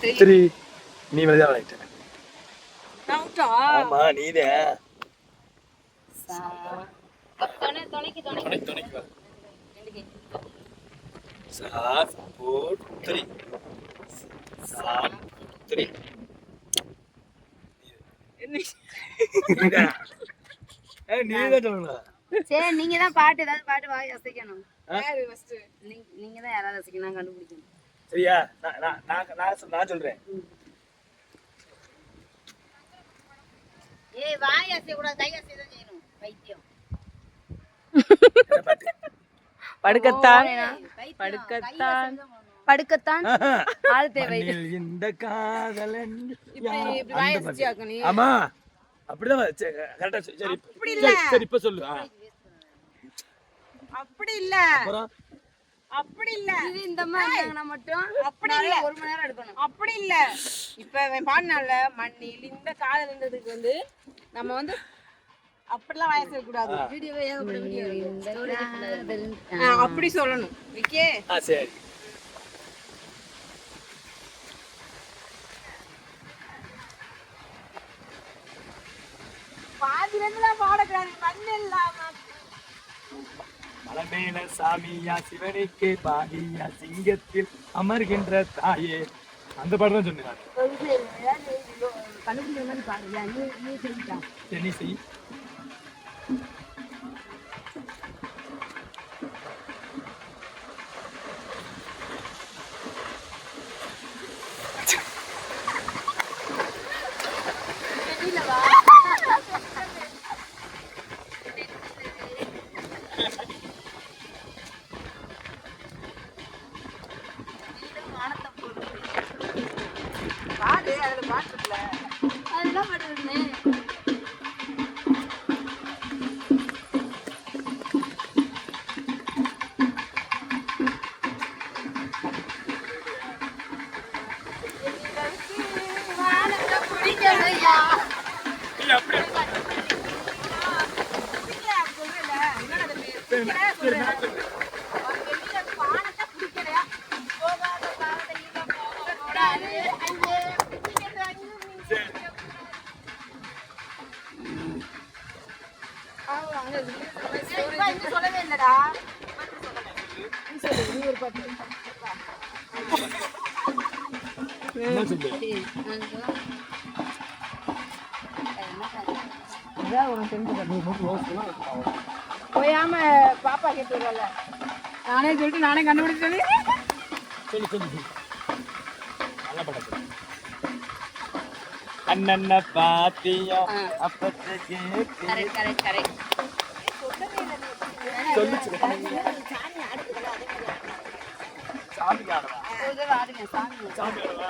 3 நீ வந்து விளையாட்ட ஆமா நீதான் தொலைக்கு வா சார் 4 3 சார் 3 நீதான் சொல்லணும். சரி நீங்க தான் பாட்டு ஏதாவது பாட்டு வாய் ரசிக்கணும். நீங்க தான் யாராவது ரசிக்கணும் கண்டுபிடிக்கணும். சரியா நான் சொல்றேன். ஏய் வாய் அசைய கூடாது, கை அசைய தான் செய்யணும். பைத்தியம். படுக்கத்தான் ஆள் தேவை. இந்த காதலன் இப்படி வாய் அசையாக்கணும். ஆமா அப்படிதான் கரெக்டா. சரி அப்படி இல்ல. சரி இப்ப சொல்லு. அப்படி இல்ல. அப்படி இல்ல. இது இந்த மாதிரி மட்டும் அப்படி இல்ல. 1 மணி நேரம் எடுக்கணும். அப்படி இல்ல. இப்ப பாடினால மண்ணில் இந்த காதல்ன்றதுக்கு வந்து நம்ம வந்து அப்படிலாம் வயசு கூடாது. வீடியோவே ஏகப்பட்ட வீடியோ அப்படி சொல்லணும். ஓகே சரி. பாடக்கூடாது. மண்ணு இல்லாம மலமேல சாமியா சிவனுக்கு பாடியா சிங்கத்தில் அமர்கின்ற தாயே அந்த பாடம் தான் சொன்னேன். கண்டுபிடிக்கிற மாதிரி பாடுறியா? நீ சொல்லிட்டா நீ செய். பாடு அதுல பாட்டுல அதெல்லாம் பாடுறேன். சொல்லவே இல்லடா. போயாம பாப்பா கேட்டு வரல. நானே சொல்லிட்டு நானே கண்டுபிடிச்சது. சொல்லு. நல்ல படம். அண்ணன்ன பாத்தியா அப்பத்தை கேட்டு. கரெக்ட். சொல்லுச்சு. சாமி ஆடுறா. சாமி சாமி ஆடுறா.